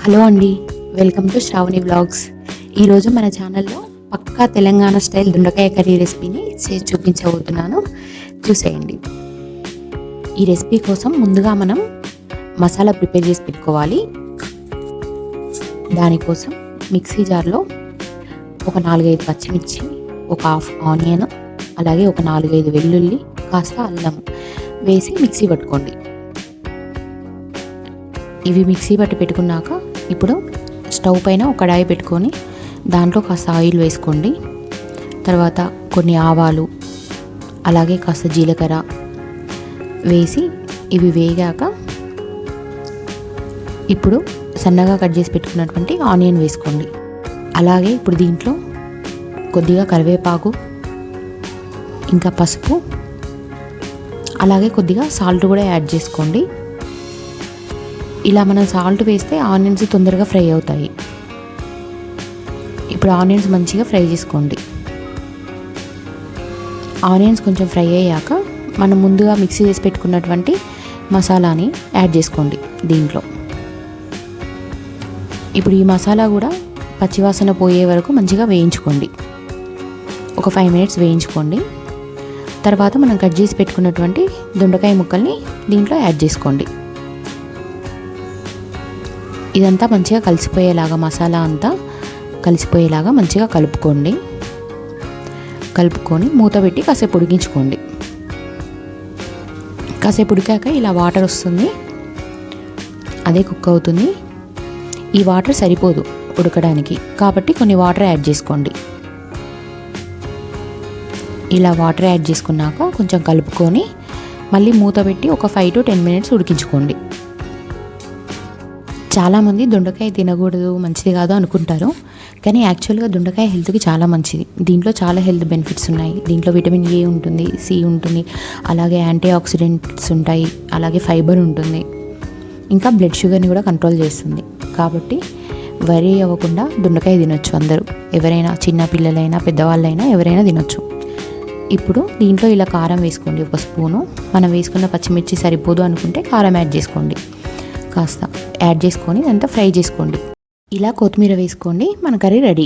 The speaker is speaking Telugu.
హలో అండి, వెల్కమ్ టు శ్రావణి వ్లాగ్స్. ఈరోజు మన ఛానల్లో పక్కా తెలంగాణ స్టైల్ దొండకాయ కర్రీ రెసిపీని చేసి చూపించబోతున్నాను. చూసేయండి. ఈ రెసిపీ కోసం ముందుగా మనం మసాలా ప్రిపేర్ చేసి పెట్టుకోవాలి. దానికోసం మిక్సీ జార్లో ఒక 4-5 పచ్చిమిర్చి, ఒక హాఫ్ ఆనియన్, అలాగే ఒక 4-5 వెల్లుల్లి, కాస్త అల్లం వేసి మిక్సీ పట్టుకోండి. ఇవి మిక్సీ పట్టి పెట్టుకున్నాక ఇప్పుడు స్టవ్ పైన ఒక కడాయి పెట్టుకొని దాంట్లో కాస్త ఆయిల్ వేసుకోండి. తర్వాత కొన్ని ఆవాలు, అలాగే కాస్త జీలకర్ర వేసి ఇవి వేగాక ఇప్పుడు సన్నగా కట్ చేసి పెట్టుకున్నటువంటి ఆనియన్ వేసుకోండి. అలాగే ఇప్పుడు దీంట్లో కొద్దిగా కరివేపాకు, ఇంకా పసుపు, అలాగే కొద్దిగా సాల్ట్ కూడా యాడ్ చేసుకోండి. ఇలా మనం సాల్ట్ వేస్తే ఆనియన్స్ తొందరగా ఫ్రై అవుతాయి. ఇప్పుడు ఆనియన్స్ మంచిగా ఫ్రై చేసుకోండి. ఆనియన్స్ కొంచెం ఫ్రై అయ్యాక మనం ముందుగా మిక్సీ చేసి పెట్టుకున్నటువంటి మసాలాని యాడ్ చేసుకోండి దీంట్లో. ఇప్పుడు ఈ మసాలా కూడా పచ్చివాసన పోయే వరకు మంచిగా వేయించుకోండి. ఒక 5 మినిట్స్ వేయించుకోండి. తర్వాత మనం కట్ చేసి పెట్టుకున్నటువంటి దొండకాయ ముక్కల్ని దీంట్లో యాడ్ చేసుకోండి. ఇదంతా మంచిగా కలిసిపోయేలాగా, మసాలా అంతా కలిసిపోయేలాగా మంచిగా కలుపుకొని మూత పెట్టి కాసేపు ఉడికించుకోండి. కాసేపు ఉడికాక ఇలా వాటర్ వస్తుంది, అదే కుక్ అవుతుంది. ఈ వాటర్ సరిపోదు ఉడకడానికి, కాబట్టి కొన్ని వాటర్ యాడ్ చేసుకోండి. ఇలా వాటర్ యాడ్ చేసుకున్నాక కొంచెం కలుపుకొని మళ్ళీ మూత పెట్టి ఒక 5 to 10 మినిట్స్ ఉడికించుకోండి. చాలామంది దొండకాయ తినకూడదు, మంచిది కాదు అనుకుంటారు. కానీ యాక్చువల్గా దొండకాయ హెల్త్కి చాలా మంచిది. దీంట్లో చాలా హెల్త్ బెనిఫిట్స్ ఉన్నాయి. దీంట్లో విటమిన్ ఏ ఉంటుంది, సి ఉంటుంది, అలాగే యాంటీ ఆక్సిడెంట్స్ ఉంటాయి, అలాగే ఫైబర్ ఉంటుంది, ఇంకా బ్లడ్ షుగర్ని కూడా కంట్రోల్ చేస్తుంది. కాబట్టి వరి అవ్వకుండా దొండకాయ తినొచ్చు అందరూ. ఎవరైనా, చిన్న పిల్లలైనా పెద్దవాళ్ళైనా ఎవరైనా తినొచ్చు. ఇప్పుడు దీంట్లో ఇలా కారం వేసుకోండి, ఒక స్పూను. మనం వేసుకున్న పచ్చిమిర్చి సరిపోదు అనుకుంటే కారం యాడ్ చేసుకోండి. కాస్త యాడ్ చేసుకొని అంతా ఫ్రై చేసుకోండి. ఇలా కొత్తిమీర వేసుకోండి, మన కర్రీ రెడీ.